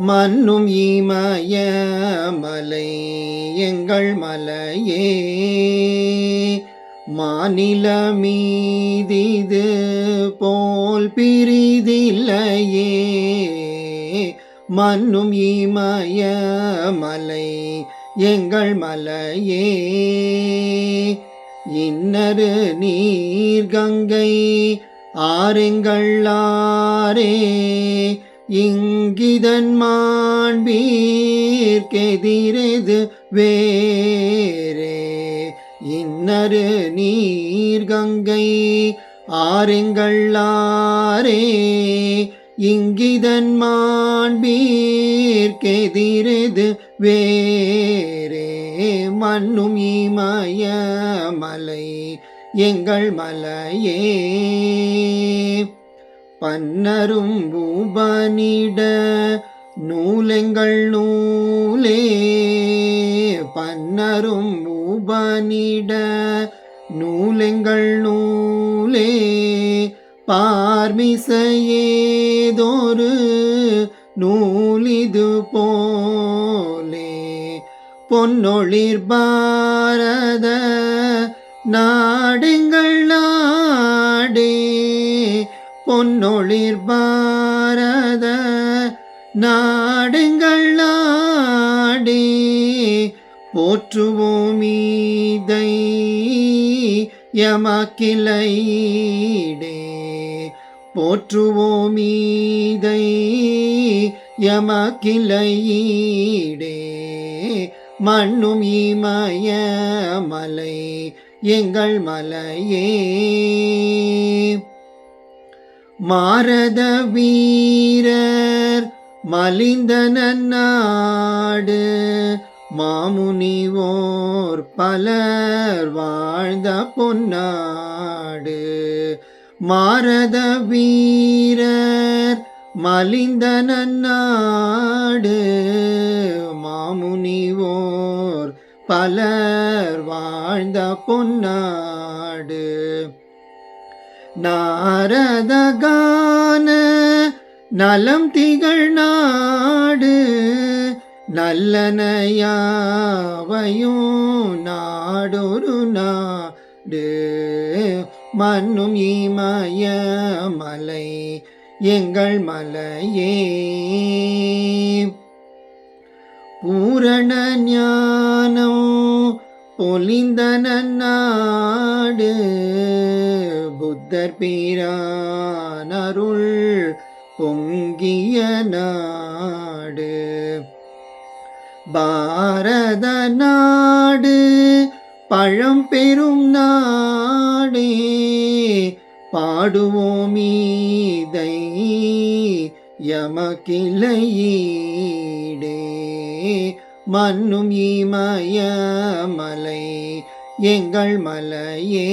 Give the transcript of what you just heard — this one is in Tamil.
மன்னும் இமய மலை எங்கள் மலையே, மாநில மீதிது போல் பிரிதில்லையே. மன்னும் இமய மலை எங்கள் மலையே, இன்னரு நீர் கங்கை ஆரெங்கள் ஆரே, இங்கிதன் மாண்பீர்க்கெதிரெது வேறே. இன்னரு நீர் கங்கை ஆரெங்கள் ஆரே, இங்கிதன் மாண்பீர்க்கெதிரெது வேறே. மன்னும் இமய மலை எங்கள் மலையே, பன்னரும் பூபனிட நூலெங்கள் நூலே. பன்னரும் பூபனிட நூலெங்கள் நூலே, பார்மிசையேதொரு நூலிது போலே. பொன்னொளிர் பாரத நாடெங்கள் நாடே, பொன்னொளிர் பாரத நாடெங்கள் நாடே. போற்றுவோம் இதை எமக்கில்லைடே, போற்றுவோம் இதை எமக்கில்லைடே. மன்னும் இமய மலை எங்கள் மலையே, மாரத வீரர் மலிந்தன நாடு, மாமுனிவோர் பலர் வாழ்ந்த பொன்னாடு. மாரத வீரர் மலிந்தன நாடு, மாமுனிவோர் பலர் வாழ்ந்த பொன்னாடு. நாரதகான நலம் திகழ் நாடு, நல்லனையாவையும் நாடொரு நாடு. மன்னும் இமய மலை எங்கள் மலையே, பூரண ஞானம் பொலிந்தன நாடு, புத்தர் பிரானருள் பொங்கிய நாடு. பாரத நாடு பழம்பெரும் நாடே, பாடுவோம் இதை எமக்கில்லையீடே. மன்னும் இமய மலை எங்கள் மலையே.